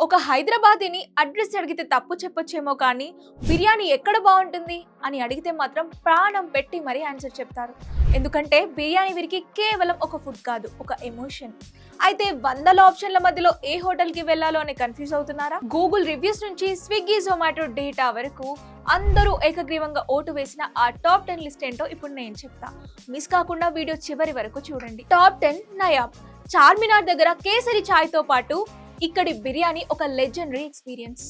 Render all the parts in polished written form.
ఒక హైదరాబాదీని అడ్రస్ అడిగితే తప్పు చెప్పొచ్చేమో కానీ బిర్యానీ ఎక్కడ బాగుంటుంది అని అడిగితే మాత్రం ప్రాణం పెట్టి మరీ ఆన్సర్ చెప్తారు. ఎందుకంటే బిర్యానీ వీరికి కేవలం ఒక ఫుడ్ కాదు, ఒక ఎమోషన్. అయితే వందల ఆప్షన్ల మధ్యలో ఏ హోటల్కి వెళ్ళాలో అని కన్ఫ్యూజ్ అవుతున్నారా? గూగుల్ రివ్యూస్ నుంచి స్విగ్గీ, జొమాటో డేటా వరకు అందరూ ఏకగ్రీవంగా ఓటు వేసిన ఆ టాప్ 10 లిస్ట్ ఏంటో ఇప్పుడు నేను చెప్తా. మిస్ కాకుండా వీడియో చివరి వరకు చూడండి. టాప్ 10 నయాబ్. చార్మినార్ దగ్గర కేసరి చాయ్ తో పాటు ఇక్కడి బిర్యానీ ఒక legendary experience.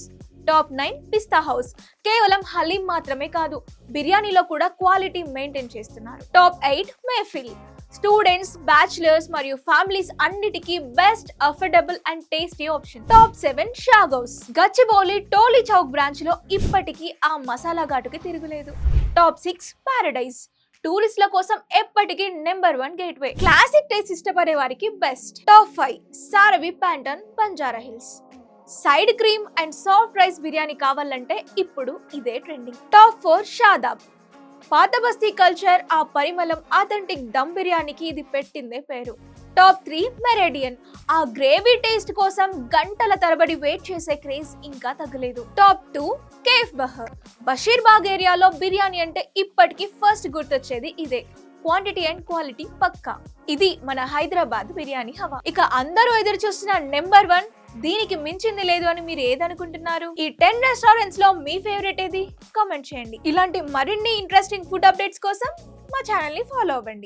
Top 9 Pista house. కేవలం హలీం మాత్రమే కాదు, బిర్యానీలో కూడా క్వాలిటీ మెయింటైన్ చేస్తున్నారు. టాప్ 8 మెహఫిల్. స్టూడెంట్స్, బ్యాచిలర్స్ మరియు ఫ్యామిలీస్ అన్నిటికీ best, affordable and tasty option. Top 7 షాగౌస్. గచ్చిబౌలి టోలీ చౌక్ బ్రాంచ్ లో ఇప్పటికీ ఆ మసాలా ఘాటుకి తిరుగులేదు. Top 6 paradise. టూరిస్టుల కోసం ఎప్పటికీ నెంబర్ 1 గేట్వే. క్లాసిక్ టేస్ట్ ఇష్టపడే వారికి బెస్ట్. టాప్ 5 సారవి ప్యాంటన్, Banjara Hills. Side cream and soft rice biryani కావాలంటే ఇప్పుడు ఇదే ట్రెండింగ్. టాప్ 4 షాదాబ్. పాత బస్తీ కల్చర్, ఆ పరిమళం, ఆథెంటిక్ దమ్ బిర్యానీకి ఇది పెట్టిందే పేరు. Top 3 meridian. ఆ గ్రేవీ టేస్ట్ కోసం గంటల తరబడి వెయిట్ చేసే క్రేజ్ ఇంకా తగ్గలేదు. Top 2 cafe Bahar. బషీర్బాగ్ ఏరియాలో బిర్యానీ అంటే ఇప్పటికీ ఫస్ట్ గుర్తొచ్చేది ఇదే. క్వాంటిటీ అండ్ క్వాలిటీ పక్కా. ఇది మన హైదరాబాద్ బిర్యానీ హవా. ఇక అందరూ ఎదురు చూస్తున్న నెంబర్ 1, దీనికి మించింది లేదు అని మీరు ఏదనుకుంటున్నారు? ఈ 10 రెస్టారెంట్స్ లో మీ ఫేవరెట్ ఏది? కామెంట్ చేయండి. ఇలాంటి మరిన్ని ఇంట్రెస్టింగ్ ఫుడ్ అప్డేట్స్ కోసం మా ఛానల్ ని ఫాలో అవ్వండి.